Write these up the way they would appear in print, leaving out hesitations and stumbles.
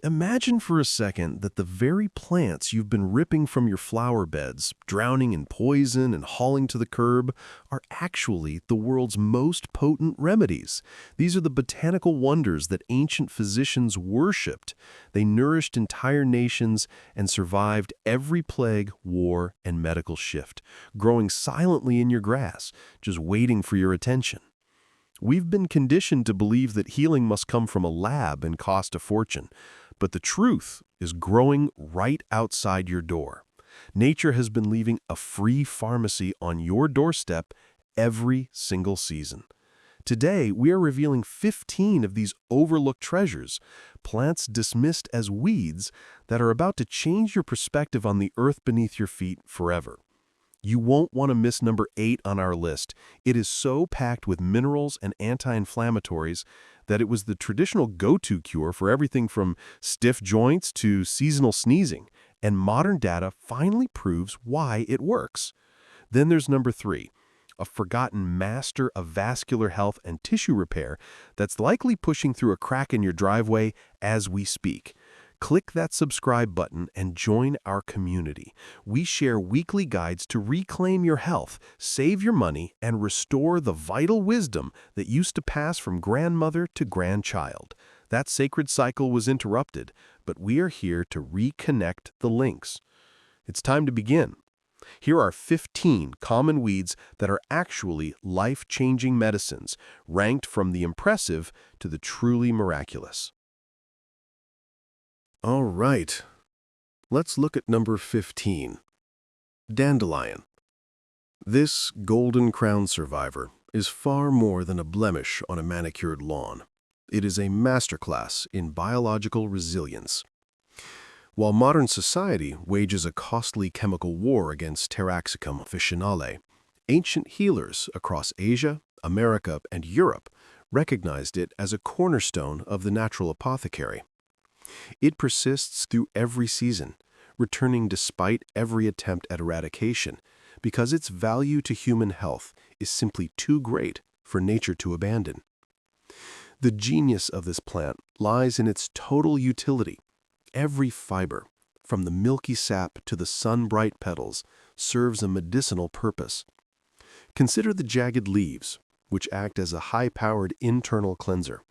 Imagine for a second that the very plants you've been ripping from your flower beds, drowning in poison and hauling to the curb, are actually the world's most potent remedies. These are the botanical wonders that ancient physicians worshipped. They nourished entire nations and survived every plague, war, and medical shift, growing silently in your grass, just waiting for your attention. We've been conditioned to believe that healing must come from a lab and cost a fortune. But the truth is growing right outside your door. Nature has been leaving a free pharmacy on your doorstep every single season. Today, we are revealing 15 of these overlooked treasures, plants dismissed as weeds that are about to change your perspective on the earth beneath your feet forever. You won't want to miss number 8 on our list. It is so packed with minerals and anti-inflammatories that it was the traditional go-to cure for everything from stiff joints to seasonal sneezing, and modern data finally proves why it works. Then there's number 3, a forgotten master of vascular health and tissue repair that's likely pushing through a crack in your driveway as we speak. Click that subscribe button and join our community. We share weekly guides to reclaim your health, save your money, and restore the vital wisdom that used to pass from grandmother to grandchild. That sacred cycle was interrupted, but we are here to reconnect the links. It's time to begin. Here are 15 common weeds that are actually life-changing medicines, ranked from the impressive to the truly miraculous. All right, let's look at number 15, dandelion. This golden crown survivor is far more than a blemish on a manicured lawn. It is a masterclass in biological resilience. While modern society wages a costly chemical war against Taraxacum officinale, ancient healers across Asia, America, and Europe recognized it as a cornerstone of the natural apothecary. It persists through every season, returning despite every attempt at eradication, because its value to human health is simply too great for nature to abandon. The genius of this plant lies in its total utility. Every fiber, from the milky sap to the sun-bright petals, serves a medicinal purpose. Consider the jagged leaves, which act as a high-powered internal cleanser.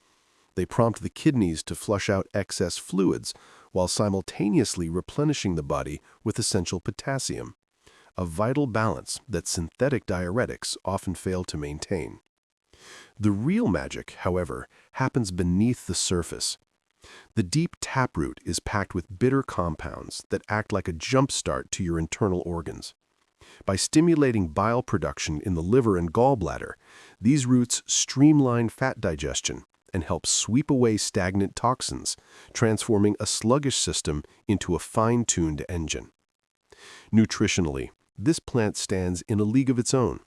They prompt the kidneys to flush out excess fluids while simultaneously replenishing the body with essential potassium, a vital balance that synthetic diuretics often fail to maintain. The real magic, however, happens beneath the surface. The deep taproot is packed with bitter compounds that act like a jumpstart to your internal organs. By stimulating bile production in the liver and gallbladder, these roots streamline fat digestion and help sweep away stagnant toxins, transforming a sluggish system into a fine-tuned engine. Nutritionally, this plant stands in a league of its own.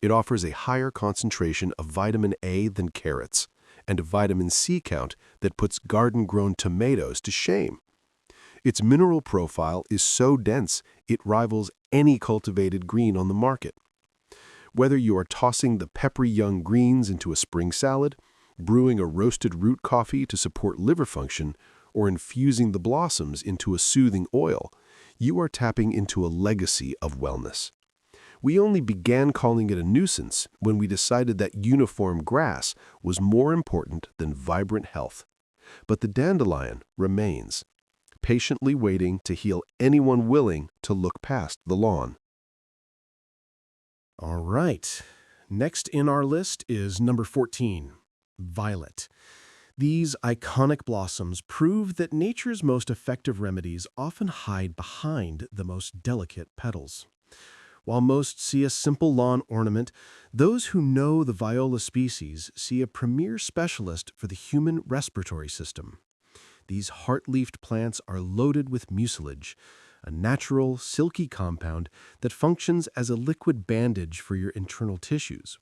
It offers a higher concentration of vitamin A than carrots, and a vitamin C count that puts garden-grown tomatoes to shame. Its mineral profile is so dense it rivals any cultivated green on the market. Whether you are tossing the peppery young greens into a spring salad, brewing a roasted root coffee to support liver function, or infusing the blossoms into a soothing oil, you are tapping into a legacy of wellness. We only began calling it a nuisance when we decided that uniform grass was more important than vibrant health. But the dandelion remains, patiently waiting to heal anyone willing to look past the lawn. All right, next in our list is number 14. Violet. These iconic blossoms prove that nature's most effective remedies often hide behind the most delicate petals. While most see a simple lawn ornament, those who know the viola species see a premier specialist for the human respiratory system. These heart-leafed plants are loaded with mucilage, a natural, silky compound that functions as a liquid bandage for your internal tissues.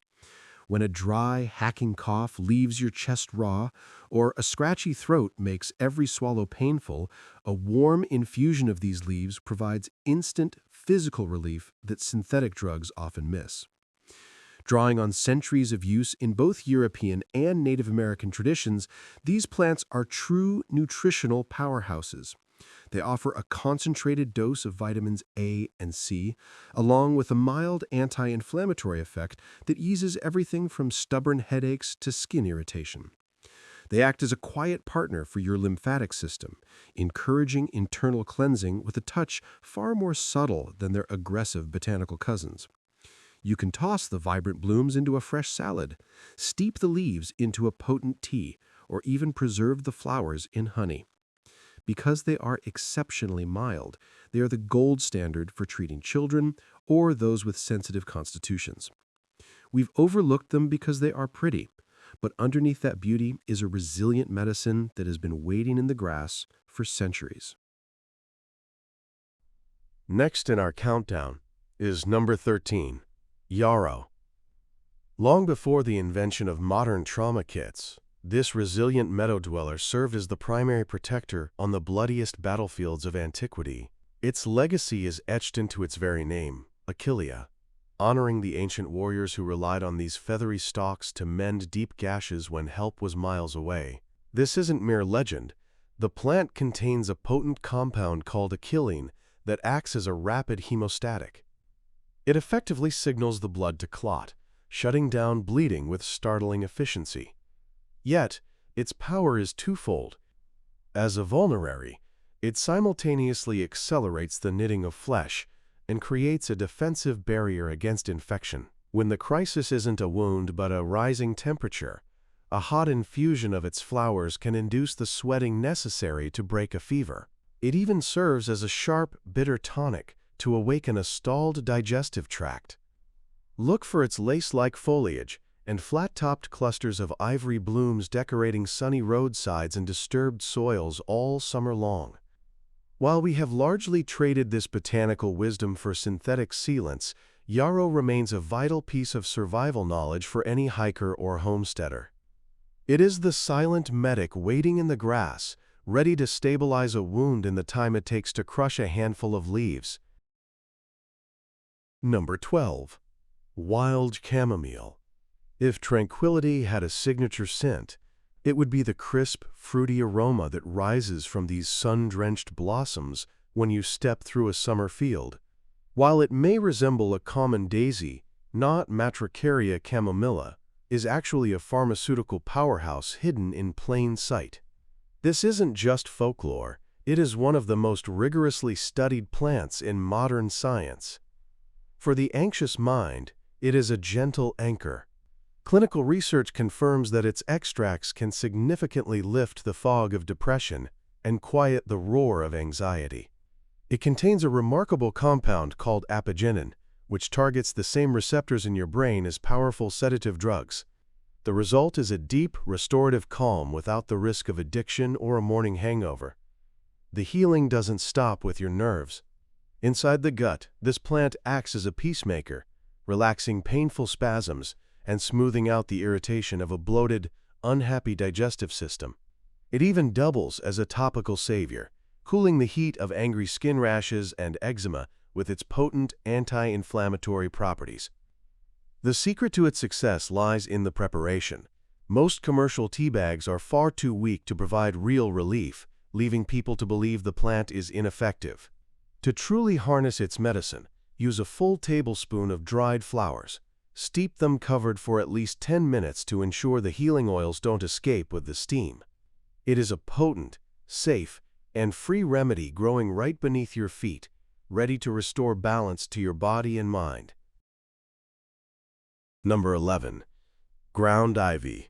When a dry, hacking cough leaves your chest raw, or a scratchy throat makes every swallow painful, a warm infusion of these leaves provides instant physical relief that synthetic drugs often miss. Drawing on centuries of use in both European and Native American traditions, these plants are true nutritional powerhouses. They offer a concentrated dose of vitamins A and C, along with a mild anti-inflammatory effect that eases everything from stubborn headaches to skin irritation. They act as a quiet partner for your lymphatic system, encouraging internal cleansing with a touch far more subtle than their aggressive botanical cousins. You can toss the vibrant blooms into a fresh salad, steep the leaves into a potent tea, or even preserve the flowers in honey. Because they are exceptionally mild, they are the gold standard for treating children or those with sensitive constitutions. We've overlooked them because they are pretty, but underneath that beauty is a resilient medicine that has been waiting in the grass for centuries. Next in our countdown is number 13, yarrow. Long before the invention of modern trauma kits, this resilient meadow dweller served as the primary protector on the bloodiest battlefields of antiquity. Its legacy is etched into its very name, Achillea, honoring the ancient warriors who relied on these feathery stalks to mend deep gashes when help was miles away. This isn't mere legend. The plant contains a potent compound called achillene that acts as a rapid hemostatic. It effectively signals the blood to clot, shutting down bleeding with startling efficiency. Yet, its power is twofold. As a vulnerary, it simultaneously accelerates the knitting of flesh and creates a defensive barrier against infection. When the crisis isn't a wound but a rising temperature, a hot infusion of its flowers can induce the sweating necessary to break a fever. It even serves as a sharp, bitter tonic to awaken a stalled digestive tract. Look for its lace-like foliage and flat-topped clusters of ivory blooms decorating sunny roadsides and disturbed soils all summer long. While we have largely traded this botanical wisdom for synthetic sealants, yarrow remains a vital piece of survival knowledge for any hiker or homesteader. It is the silent medic waiting in the grass, ready to stabilize a wound in the time it takes to crush a handful of leaves. Number 12. Wild chamomile. If tranquility had a signature scent, it would be the crisp, fruity aroma that rises from these sun-drenched blossoms when you step through a summer field. While it may resemble a common daisy, not Matricaria chamomilla is actually a pharmaceutical powerhouse hidden in plain sight. This isn't just folklore, it is one of the most rigorously studied plants in modern science. For the anxious mind, it is a gentle anchor. Clinical research confirms that its extracts can significantly lift the fog of depression and quiet the roar of anxiety. It contains a remarkable compound called apigenin, which targets the same receptors in your brain as powerful sedative drugs. The result is a deep, restorative calm without the risk of addiction or a morning hangover. The healing doesn't stop with your nerves. Inside the gut, this plant acts as a peacemaker, relaxing painful spasms and smoothing out the irritation of a bloated, unhappy digestive system. It even doubles as a topical savior, cooling the heat of angry skin rashes and eczema with its potent anti-inflammatory properties. The secret to its success lies in the preparation. Most commercial tea bags are far too weak to provide real relief, leaving people to believe the plant is ineffective. To truly harness its medicine, use a full tablespoon of dried flowers. Steep them covered for at least 10 minutes to ensure the healing oils don't escape with the steam. It is a potent, safe, and free remedy growing right beneath your feet, ready to restore balance to your body and mind. Number 11. Ground ivy.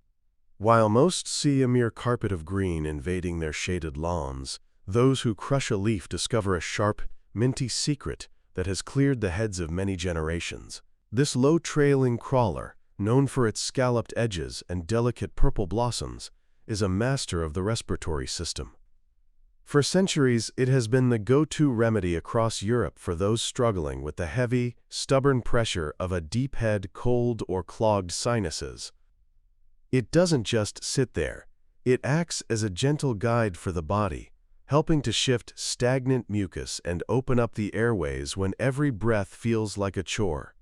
While most see a mere carpet of green invading their shaded lawns, those who crush a leaf discover a sharp, minty secret that has cleared the heads of many generations. This low-trailing crawler, known for its scalloped edges and delicate purple blossoms, is a master of the respiratory system. For centuries, it has been the go-to remedy across Europe for those struggling with the heavy, stubborn pressure of a deep head, cold, or clogged sinuses. It doesn't just sit there. It acts as a gentle guide for the body, helping to shift stagnant mucus and open up the airways when every breath feels like a chore.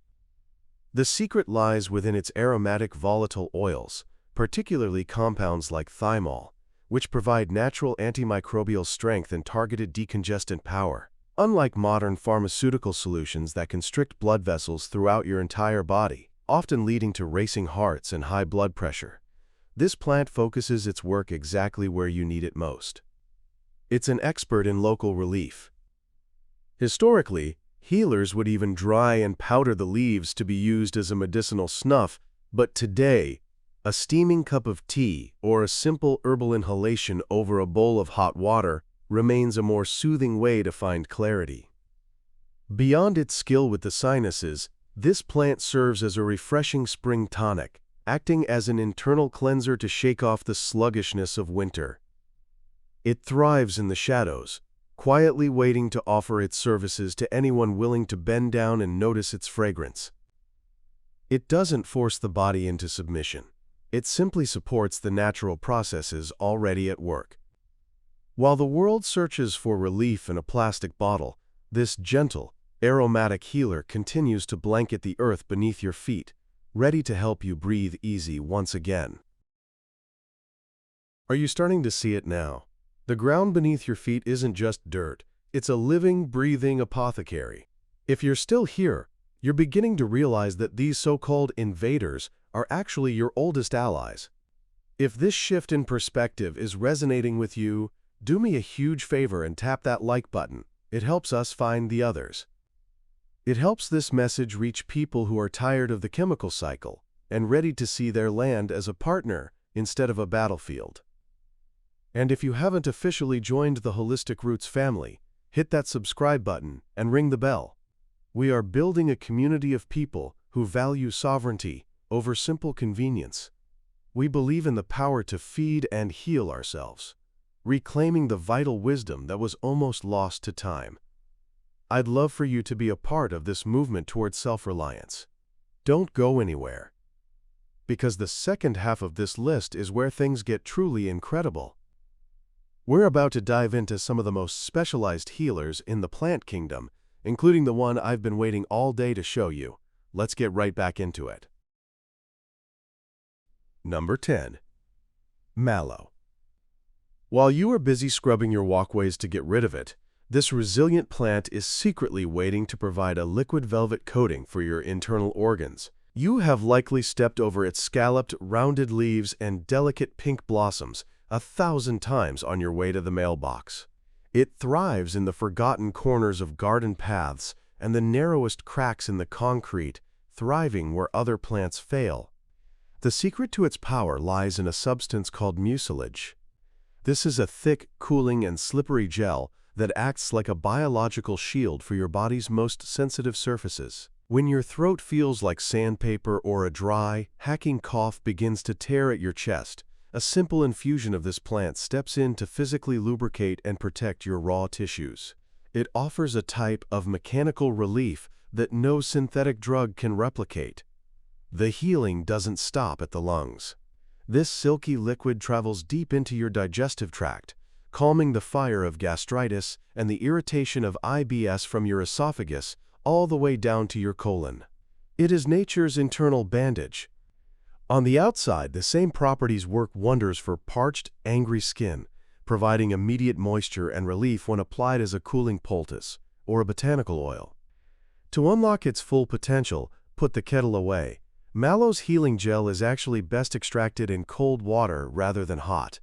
The secret lies within its aromatic volatile oils, particularly compounds like thymol, which provide natural antimicrobial strength and targeted decongestant power. Unlike modern pharmaceutical solutions that constrict blood vessels throughout your entire body, often leading to racing hearts and high blood pressure, this plant focuses its work exactly where you need it most. It's an expert in local relief. Historically, healers would even dry and powder the leaves to be used as a medicinal snuff, but today, a steaming cup of tea or a simple herbal inhalation over a bowl of hot water remains a more soothing way to find clarity. Beyond its skill with the sinuses, this plant serves as a refreshing spring tonic, acting as an internal cleanser to shake off the sluggishness of winter. It thrives in the shadows, quietly waiting to offer its services to anyone willing to bend down and notice its fragrance. It doesn't force the body into submission. It simply supports the natural processes already at work. While the world searches for relief in a plastic bottle, this gentle, aromatic healer continues to blanket the earth beneath your feet, ready to help you breathe easy once again. Are you starting to see it now? The ground beneath your feet isn't just dirt, it's a living, breathing apothecary. If you're still here, you're beginning to realize that these so-called invaders are actually your oldest allies. If this shift in perspective is resonating with you, do me a huge favor and tap that like button. It helps us find the others. It helps this message reach people who are tired of the chemical cycle and ready to see their land as a partner instead of a battlefield. And if you haven't officially joined the Holistic Roots family, hit that subscribe button and ring the bell. We are building a community of people who value sovereignty over simple convenience. We believe in the power to feed and heal ourselves, reclaiming the vital wisdom that was almost lost to time. I'd love for you to be a part of this movement towards self-reliance. Don't go anywhere, because the second half of this list is where things get truly incredible. We're about to dive into some of the most specialized healers in the plant kingdom, including the one I've been waiting all day to show you. Let's get right back into it. Number 10. Mallow. While you are busy scrubbing your walkways to get rid of it, this resilient plant is secretly waiting to provide a liquid velvet coating for your internal organs. You have likely stepped over its scalloped, rounded leaves and delicate pink blossoms 1,000 times on your way to the mailbox. It thrives in the forgotten corners of garden paths and the narrowest cracks in the concrete, thriving where other plants fail. The secret to its power lies in a substance called mucilage. This is a thick, cooling, and slippery gel that acts like a biological shield for your body's most sensitive surfaces. When your throat feels like sandpaper or a dry, hacking cough begins to tear at your chest, a simple infusion of this plant steps in to physically lubricate and protect your raw tissues. It offers a type of mechanical relief that no synthetic drug can replicate. The healing doesn't stop at the lungs. This silky liquid travels deep into your digestive tract, calming the fire of gastritis and the irritation of IBS from your esophagus all the way down to your colon. It is nature's internal bandage. On the outside, the same properties work wonders for parched, angry skin, providing immediate moisture and relief when applied as a cooling poultice or a botanical oil. To unlock its full potential, put the kettle away. Mallow's healing gel is actually best extracted in cold water rather than hot.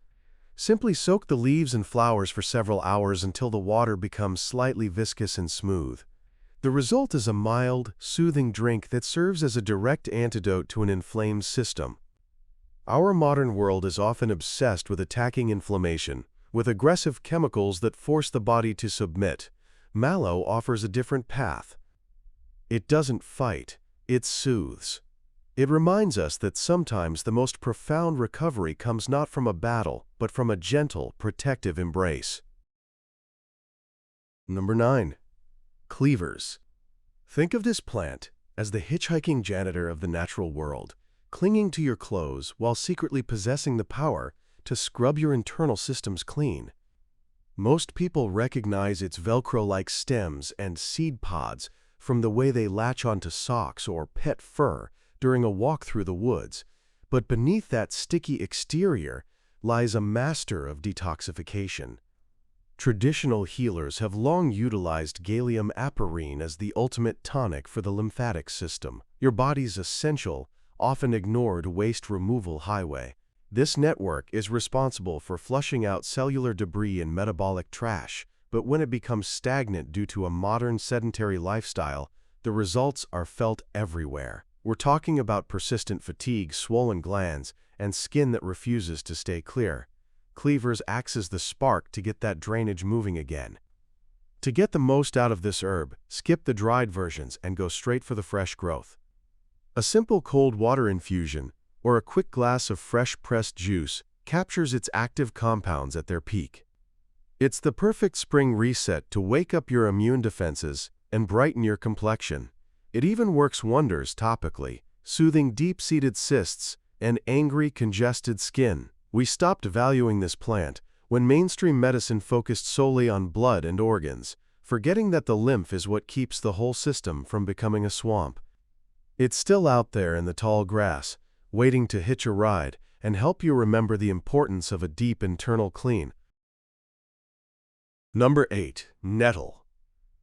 Simply soak the leaves and flowers for several hours until the water becomes slightly viscous and smooth. The result is a mild, soothing drink that serves as a direct antidote to an inflamed system. Our modern world is often obsessed with attacking inflammation, with aggressive chemicals that force the body to submit. Mallow offers a different path. It doesn't fight, it soothes. It reminds us that sometimes the most profound recovery comes not from a battle, but from a gentle, protective embrace. Number 9. Cleavers. Think of this plant as the hitchhiking janitor of the natural world, clinging to your clothes while secretly possessing the power to scrub your internal systems clean. Most people recognize its Velcro-like stems and seed pods from the way they latch onto socks or pet fur during a walk through the woods, but beneath that sticky exterior lies a master of detoxification. Traditional healers have long utilized Galium aperine as the ultimate tonic for the lymphatic system, your body's essential, often ignored waste removal highway. This network is responsible for flushing out cellular debris and metabolic trash, but when it becomes stagnant due to a modern sedentary lifestyle, the results are felt everywhere. We're talking about persistent fatigue, swollen glands, and skin that refuses to stay clear. Cleavers acts as the spark to get that drainage moving again. To get the most out of this herb, skip the dried versions and go straight for the fresh growth. A simple cold water infusion or a quick glass of fresh pressed juice captures its active compounds at their peak. It's the perfect spring reset to wake up your immune defenses and brighten your complexion. It even works wonders topically, soothing deep-seated cysts and angry, congested skin. We stopped valuing this plant when mainstream medicine focused solely on blood and organs, forgetting that the lymph is what keeps the whole system from becoming a swamp. It's still out there in the tall grass, waiting to hitch a ride and help you remember the importance of a deep internal clean. Number 8. Nettle.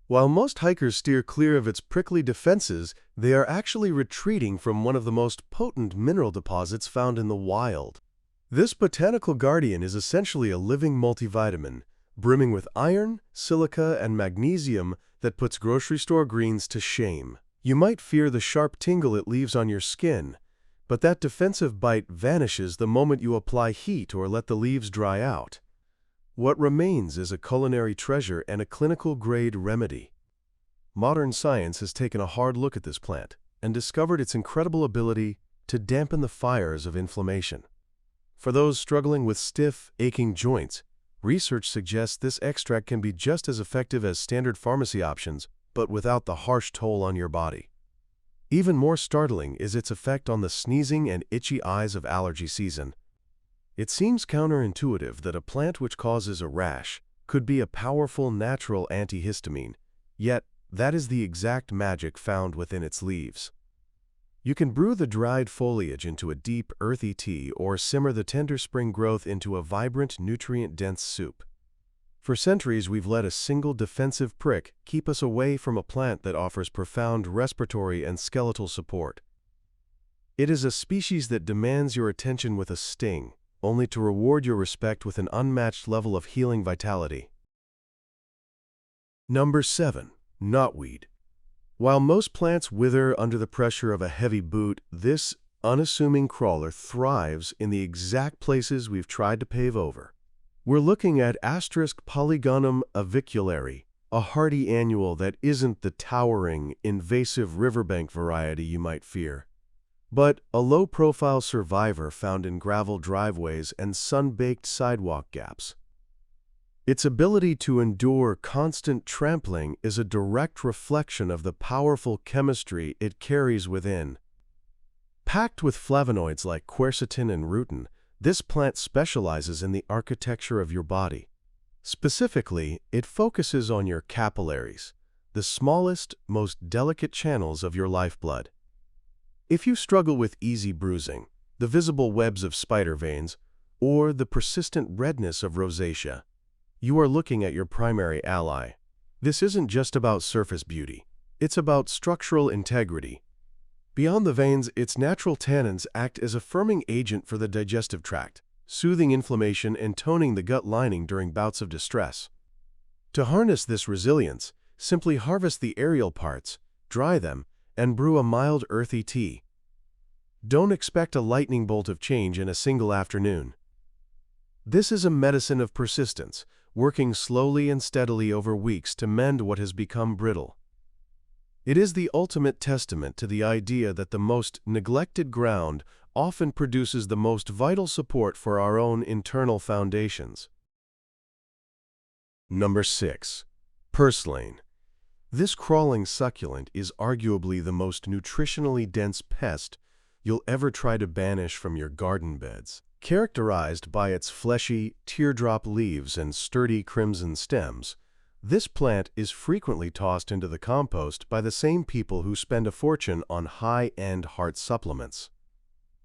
While most hikers steer clear of its prickly defenses, they are actually retreating from one of the most potent mineral deposits found in the wild. This botanical guardian is essentially a living multivitamin, brimming with iron, silica, and magnesium that puts grocery store greens to shame. You might fear the sharp tingle it leaves on your skin, but that defensive bite vanishes the moment you apply heat or let the leaves dry out. What remains is a culinary treasure and a clinical-grade remedy. Modern science has taken a hard look at this plant and discovered its incredible ability to dampen the fires of inflammation. For those struggling with stiff, aching joints, research suggests this extract can be just as effective as standard pharmacy options, but without the harsh toll on your body. Even more startling is its effect on the sneezing and itchy eyes of allergy season. It seems counterintuitive that a plant which causes a rash could be a powerful natural antihistamine, yet that is the exact magic found within its leaves. You can brew the dried foliage into a deep, earthy tea or simmer the tender spring growth into a vibrant, nutrient-dense soup. For centuries, we've let a single defensive prick keep us away from a plant that offers profound respiratory and skeletal support. It is a species that demands your attention with a sting, only to reward your respect with an unmatched level of healing vitality. Number 7. Knotweed. While most plants wither under the pressure of a heavy boot, this unassuming crawler thrives in the exact places we've tried to pave over. We're looking at Polygonum aviculare, a hardy annual that isn't the towering, invasive riverbank variety you might fear, but a low-profile survivor found in gravel driveways and sun-baked sidewalk gaps. Its ability to endure constant trampling is a direct reflection of the powerful chemistry it carries within. Packed with flavonoids like quercetin and rutin, this plant specializes in the architecture of your body. Specifically, it focuses on your capillaries, the smallest, most delicate channels of your lifeblood. If you struggle with easy bruising, the visible webs of spider veins, or the persistent redness of rosacea, you are looking at your primary ally. This isn't just about surface beauty. It's about structural integrity. Beyond the veins, its natural tannins act as a firming agent for the digestive tract, soothing inflammation and toning the gut lining during bouts of distress. To harness this resilience, simply harvest the aerial parts, dry them, and brew a mild, earthy tea. Don't expect a lightning bolt of change in a single afternoon. This is a medicine of persistence, working slowly and steadily over weeks to mend what has become brittle. It is the ultimate testament to the idea that the most neglected ground often produces the most vital support for our own internal foundations. Number 6. Purslane. This crawling succulent is arguably the most nutritionally dense pest you'll ever try to banish from your garden beds. Characterized by its fleshy, teardrop leaves and sturdy crimson stems, This plant is frequently tossed into the compost by the same people who spend a fortune on high-end heart supplements.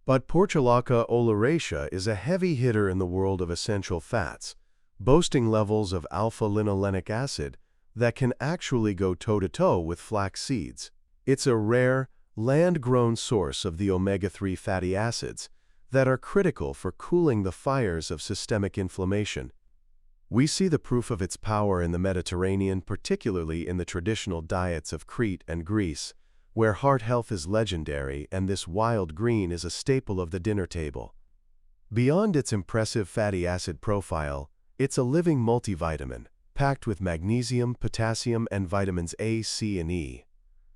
But Portulaca oleracea is a heavy hitter in the world of essential fats, boasting levels of alpha-linolenic acid that can actually go toe-to-toe with flax seeds. It's a rare, land-grown source of the omega-3 fatty acids that are critical for cooling the fires of systemic inflammation. We see the proof of its power in the Mediterranean, particularly in the traditional diets of Crete and Greece, where heart health is legendary and this wild green is a staple of the dinner table. Beyond its impressive fatty acid profile, it's a living multivitamin, packed with magnesium, potassium, and vitamins A, C, and E.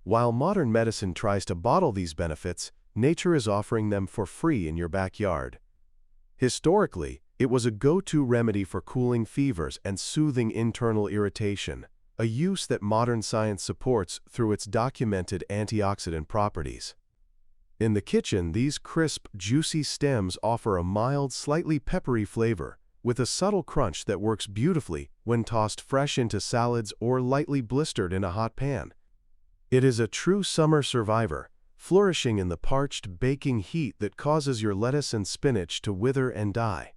While modern medicine tries to bottle these benefits, nature is offering them for free in your backyard. Historically, it was a go-to remedy for cooling fevers and soothing internal irritation, a use that modern science supports through its documented antioxidant properties. In the kitchen, these crisp, juicy stems offer a mild, slightly peppery flavor, with a subtle crunch that works beautifully when tossed fresh into salads or lightly blistered in a hot pan. It is a true summer survivor, flourishing in the parched, baking heat that causes your lettuce and spinach to wither and die.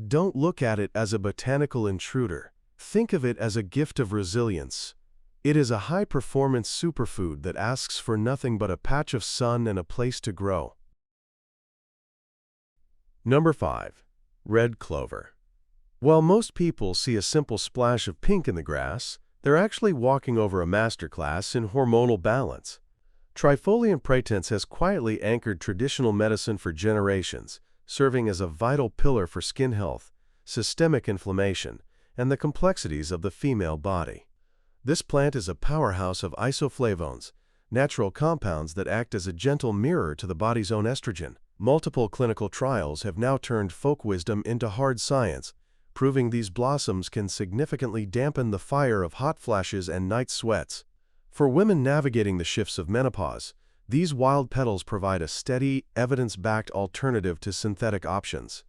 Don't look at it as a botanical intruder. Think of it as a gift of resilience. It is a high-performance superfood that asks for nothing but a patch of sun and a place to grow. Number 5. Red clover. While most people see a simple splash of pink in the grass, they're actually walking over a masterclass in hormonal balance. Trifolium pratense has quietly anchored traditional medicine for generations, serving as a vital pillar for skin health, systemic inflammation, and the complexities of the female body. This plant is a powerhouse of isoflavones, natural compounds that act as a gentle mirror to the body's own estrogen. Multiple clinical trials have now turned folk wisdom into hard science, proving these blossoms can significantly dampen the fire of hot flashes and night sweats. For women navigating the shifts of menopause, these wild petals provide a steady, evidence-backed alternative to synthetic options.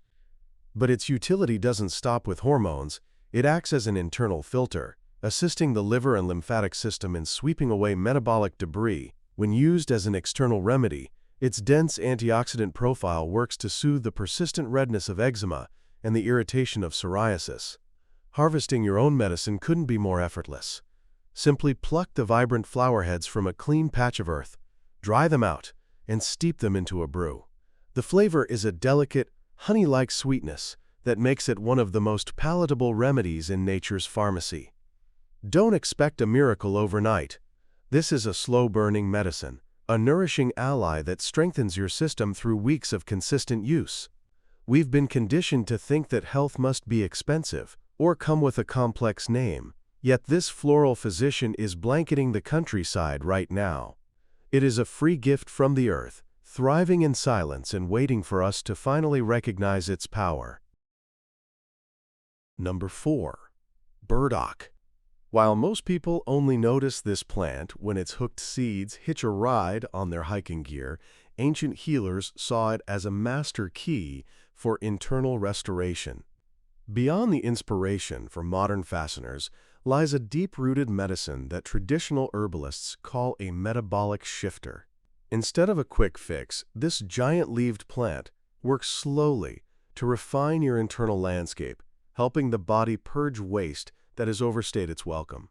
But its utility doesn't stop with hormones. It acts as an internal filter, assisting the liver and lymphatic system in sweeping away metabolic debris. When used as an external remedy, its dense antioxidant profile works to soothe the persistent redness of eczema and the irritation of psoriasis. Harvesting your own medicine couldn't be more effortless. Simply pluck the vibrant flower heads from a clean patch of earth, dry them out, and steep them into a brew. The flavor is a delicate, honey-like sweetness that makes it one of the most palatable remedies in nature's pharmacy. Don't expect a miracle overnight. This is a slow-burning medicine, a nourishing ally that strengthens your system through weeks of consistent use. We've been conditioned to think that health must be expensive or come with a complex name, yet this floral physician is blanketing the countryside right now. It is a free gift from the earth, thriving in silence and waiting for us to finally recognize its power. Number 4. Burdock. While most people only notice this plant when its hooked seeds hitch a ride on their hiking gear, ancient healers saw it as a master key for internal restoration. Beyond the inspiration for modern fasteners lies a deep-rooted medicine that traditional herbalists call a metabolic shifter. Instead of a quick fix, this giant-leaved plant works slowly to refine your internal landscape, helping the body purge waste that has overstayed its welcome.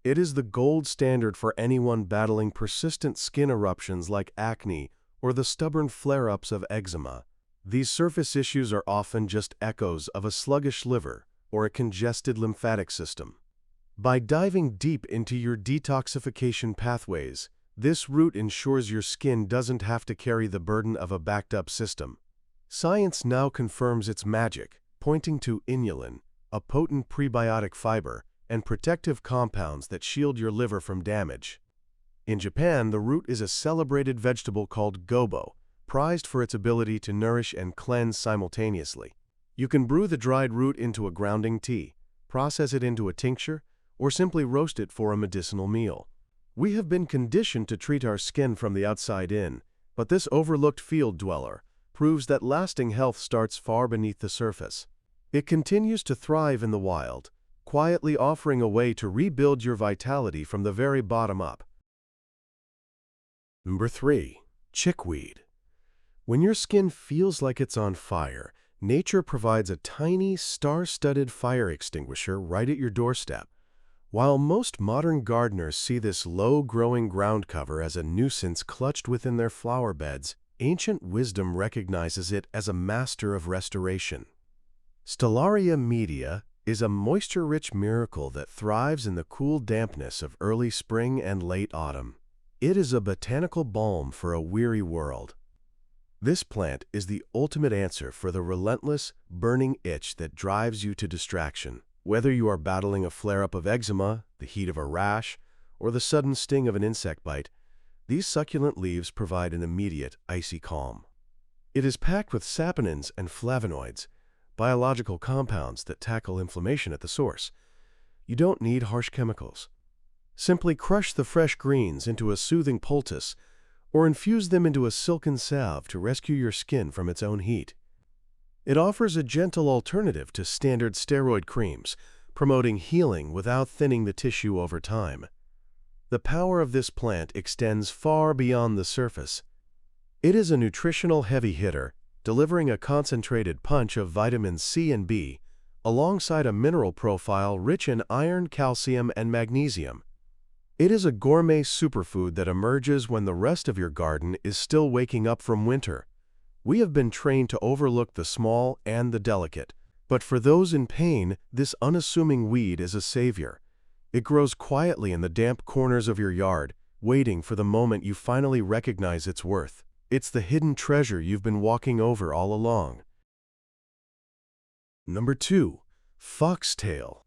It is the gold standard for anyone battling persistent skin eruptions like acne or the stubborn flare-ups of eczema. These surface issues are often just echoes of a sluggish liver or a congested lymphatic system. By diving deep into your detoxification pathways, this root ensures your skin doesn't have to carry the burden of a backed-up system. Science now confirms its magic, pointing to inulin, a potent prebiotic fiber, and protective compounds that shield your liver from damage. In Japan, the root is a celebrated vegetable called gobo, prized for its ability to nourish and cleanse simultaneously. You can brew the dried root into a grounding tea, process it into a tincture, or simply roast it for a medicinal meal. We have been conditioned to treat our skin from the outside in, but this overlooked field dweller proves that lasting health starts far beneath the surface. It continues to thrive in the wild, quietly offering a way to rebuild your vitality from the very bottom up. Number 3. Chickweed. When your skin feels like it's on fire, nature provides a tiny, star-studded fire extinguisher right at your doorstep. While most modern gardeners see this low-growing ground cover as a nuisance clutched within their flower beds, ancient wisdom recognizes it as a master of restoration. Stellaria media is a moisture-rich miracle that thrives in the cool dampness of early spring and late autumn. It is a botanical balm for a weary world. This plant is the ultimate answer for the relentless, burning itch that drives you to distraction. Whether you are battling a flare-up of eczema, the heat of a rash, or the sudden sting of an insect bite, these succulent leaves provide an immediate, icy calm. It is packed with saponins and flavonoids, biological compounds that tackle inflammation at the source. You don't need harsh chemicals. Simply crush the fresh greens into a soothing poultice or infuse them into a silken salve to rescue your skin from its own heat. It offers a gentle alternative to standard steroid creams, promoting healing without thinning the tissue over time. The power of this plant extends far beyond the surface. It is a nutritional heavy hitter, delivering a concentrated punch of vitamins C and B, alongside a mineral profile rich in iron, calcium, and magnesium. It is a gourmet superfood that emerges when the rest of your garden is still waking up from winter. We have been trained to overlook the small and the delicate, but for those in pain, this unassuming weed is a savior. It grows quietly in the damp corners of your yard, waiting for the moment you finally recognize its worth. It's the hidden treasure you've been walking over all along. Number 2. Foxtail.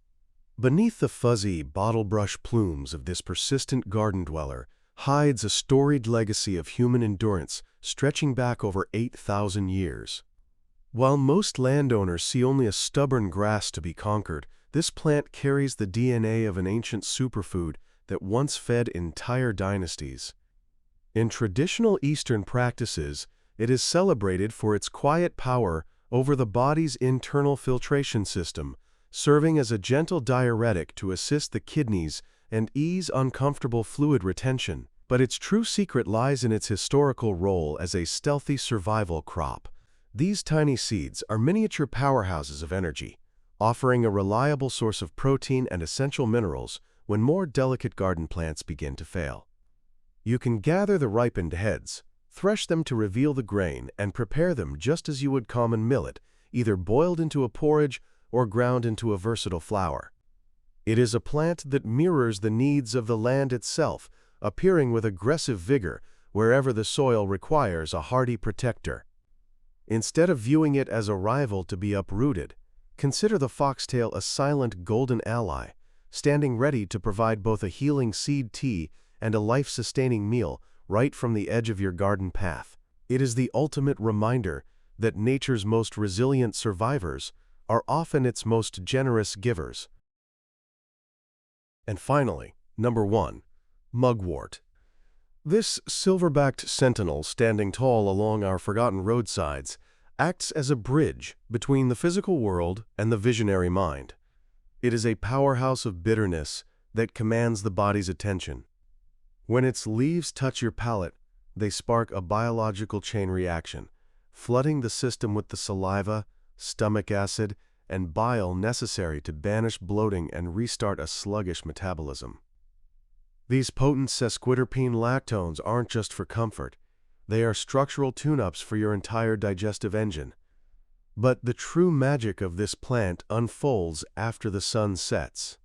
Beneath the fuzzy bottle-brush plumes of this persistent garden dweller hides a storied legacy of human endurance stretching back over 8,000 years. While most landowners see only a stubborn grass to be conquered, this plant carries the DNA of an ancient superfood that once fed entire dynasties. In traditional Eastern practices, it is celebrated for its quiet power over the body's internal filtration system, serving as a gentle diuretic to assist the kidneys and ease uncomfortable fluid retention. But its true secret lies in its historical role as a stealthy survival crop. These tiny seeds are miniature powerhouses of energy, offering a reliable source of protein and essential minerals when more delicate garden plants begin to fail. You can gather the ripened heads, thresh them to reveal the grain, and prepare them just as you would common millet, either boiled into a porridge or ground into a versatile flour. It is a plant that mirrors the needs of the land itself, appearing with aggressive vigor wherever the soil requires a hardy protector. Instead of viewing it as a rival to be uprooted, consider the foxtail a silent golden ally, standing ready to provide both a healing seed tea and a life-sustaining meal right from the edge of your garden path. It is the ultimate reminder that nature's most resilient survivors are often its most generous givers. And finally, number 1. Mugwort. This silver-backed sentinel standing tall along our forgotten roadsides acts as a bridge between the physical world and the visionary mind. It is a powerhouse of bitterness that commands the body's attention. When its leaves touch your palate, they spark a biological chain reaction, flooding the system with the saliva, stomach acid, and bile necessary to banish bloating and restart a sluggish metabolism. These potent sesquiterpene lactones aren't just for comfort. They are structural tune-ups for your entire digestive engine. But the true magic of this plant unfolds after the sun sets.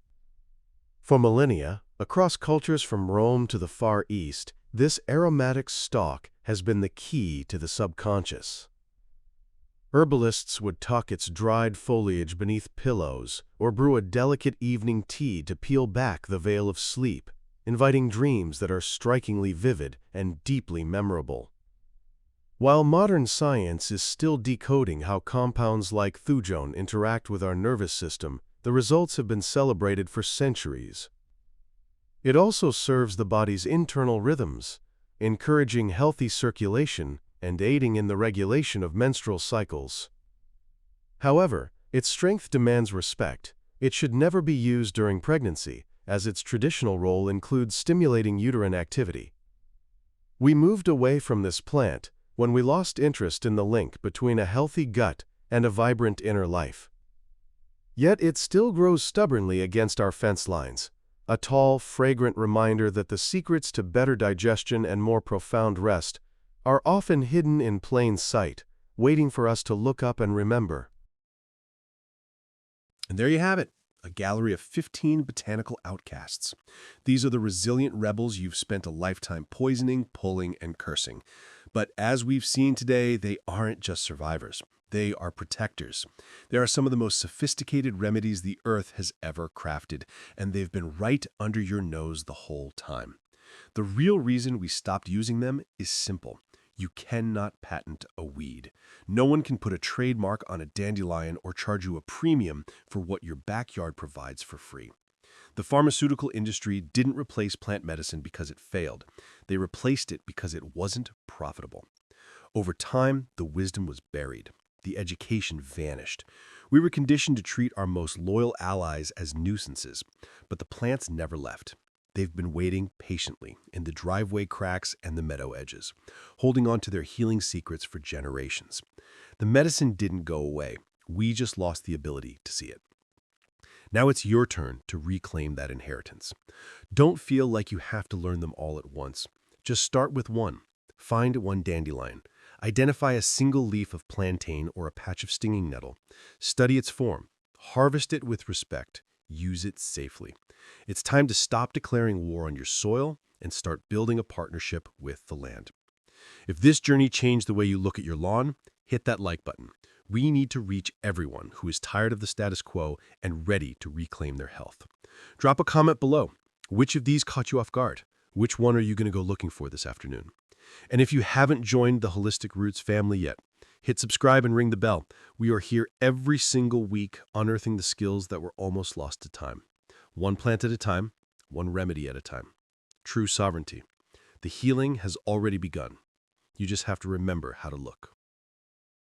For millennia, across cultures from Rome to the Far East, this aromatic stalk has been the key to the subconscious. Herbalists would tuck its dried foliage beneath pillows or brew a delicate evening tea to peel back the veil of sleep, inviting dreams that are strikingly vivid and deeply memorable. While modern science is still decoding how compounds like thujone interact with our nervous system, the results have been celebrated for centuries. It also serves the body's internal rhythms, encouraging healthy circulation and aiding in the regulation of menstrual cycles. However, its strength demands respect. It should never be used during pregnancy, as its traditional role includes stimulating uterine activity. We moved away from this plant when we lost interest in the link between a healthy gut and a vibrant inner life. Yet it still grows stubbornly against our fence lines, a tall, fragrant reminder that the secrets to better digestion and more profound rest are often hidden in plain sight, waiting for us to look up and remember. And there you have it, a gallery of 15 botanical outcasts. These are the resilient rebels you've spent a lifetime poisoning, pulling, and cursing. But as we've seen today, they aren't just survivors. They are protectors. They are some of the most sophisticated remedies the earth has ever crafted, and they've been right under your nose the whole time. The real reason we stopped using them is simple. You cannot patent a weed. No one can put a trademark on a dandelion or charge you a premium for what your backyard provides for free. The pharmaceutical industry didn't replace plant medicine because it failed. They replaced it because it wasn't profitable. Over time, the wisdom was buried. The education vanished. We were conditioned to treat our most loyal allies as nuisances, but the plants never left. They've been waiting patiently in the driveway cracks and the meadow edges, holding on to their healing secrets for generations. The medicine didn't go away. We just lost the ability to see it. Now it's your turn to reclaim that inheritance. Don't feel like you have to learn them all at once. Just start with one. Find one dandelion. Identify a single leaf of plantain or a patch of stinging nettle. Study its form. Harvest it with respect. Use it safely. It's time to stop declaring war on your soil and start building a partnership with the land. If this journey changed the way you look at your lawn, hit that like button. We need to reach everyone who is tired of the status quo and ready to reclaim their health. Drop a comment below. Which of these caught you off guard? Which one are you going to go looking for this afternoon? And if you haven't joined the Holistic Roots family yet, hit subscribe and ring the bell. We are here every single week unearthing the skills that were almost lost to time. One plant at a time, one remedy at a time. True sovereignty. The healing has already begun. You just have to remember how to look.